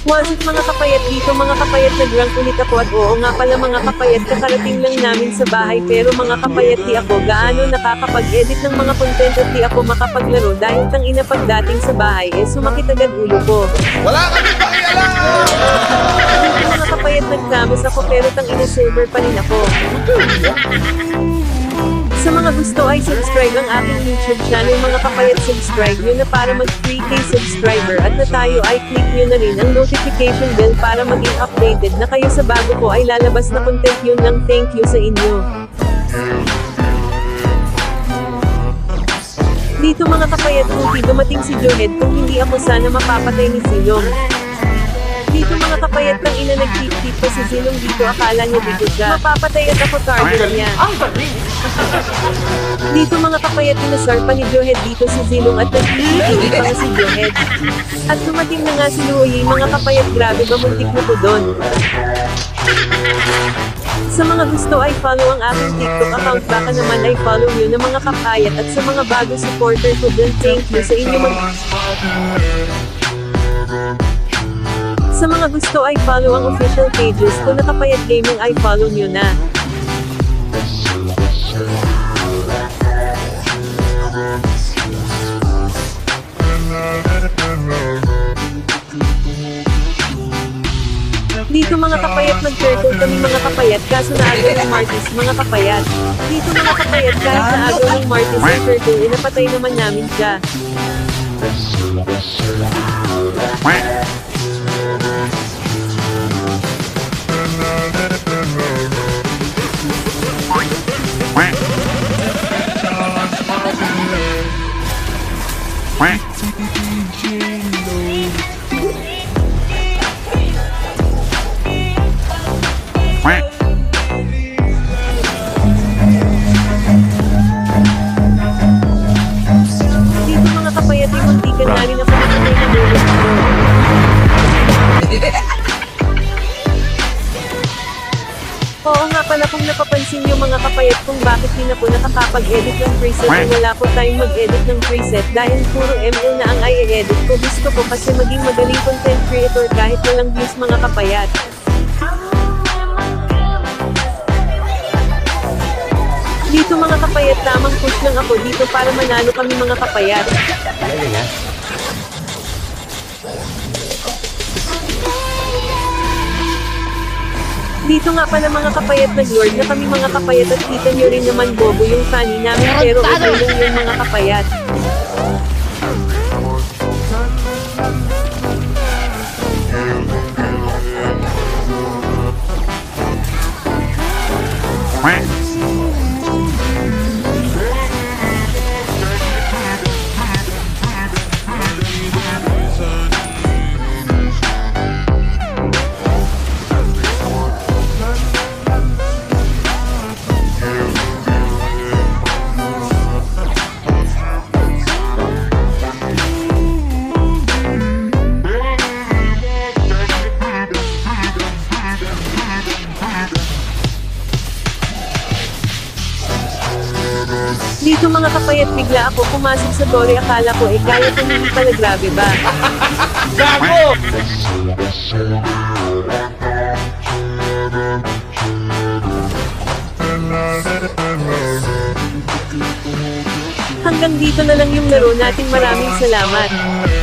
What's up mga kapayat dito mga kapayat, nag-rank ulit ako at oo nga pala mga kapayat, kakarating lang namin sa bahay pero mga kapayat di ako gaano nakakapag-edit ng mga content at di ako makapaglaro dahil tang ina pagdating sa bahay sumakit agad ulo ko. Wala kami pakialam! Dito mga kapayat nag-promise ako pero tang ina server pa rin ako. Sa mga gusto ay subscribe ang aking YouTube channel mga kapayat, subscribe nyo na para mag 3K subscriber at na tayo ay click nyo na rin ang notification bell para maging updated na kayo sa bago ko ay lalabas na content. Yun lang, thank you sa inyo. Dito mga kapayat, buti dumating si Johed, kung hindi ako sana mapapatay ni Silong. Dito mga kapayat, tang ina nag-tip-tip pa si Silong dito, akala niya dito siya mapapatay at ako target niya. Dito mga kapayat, inasar pa ni Johed dito si Zilong at nag-tip-tip pa nga si Johed. At dumating na nga si Luoy, mga kapayat, grabe ba muntik na ko doon. Sa mga gusto ay follow ang aking TikTok account, baka naman ay follow nyo na mga kapayat, at sa mga bago supporter ko dun, thank you sa inyo Sa mga gusto ay follow ang official pages ko na Kapayat Gaming ay follow nyo na. Dito mga kapayat, nag-turtle kami mga kapayat kaso naagaw ng Martis mga kapayat. Dito mga kapayat, kahit naagaw ng Martis ang turtle, napatay naman namin siya. Dito mga kapayat, ay muntikan na rin ako nakatay na ulit ko. Oo nga pala, kung napapansin nyo mga kapayat kung bakit di na po nakakapag-edit ng preset ay wala po tayong mag-edit ng preset dahil puro ML na ang i-edit ko. Gusto ko kasi maging magaling content creator kahit walang views mga kapayat. Dito mga kapayat, tamang push lang ako dito para manalo kami mga kapayat. Dito nga pala mga kapayat, nag-lord na kami mga kapayat at kita nyo rin naman bobo yung funny namin pero okay lang yung mga kapayat. Dito mga kapayat, bigla ako pumasok sa Dory, akala ko kaya ko hindi pala, grabe ba? Gago! Hanggang dito na lang yung laro natin, maraming salamat.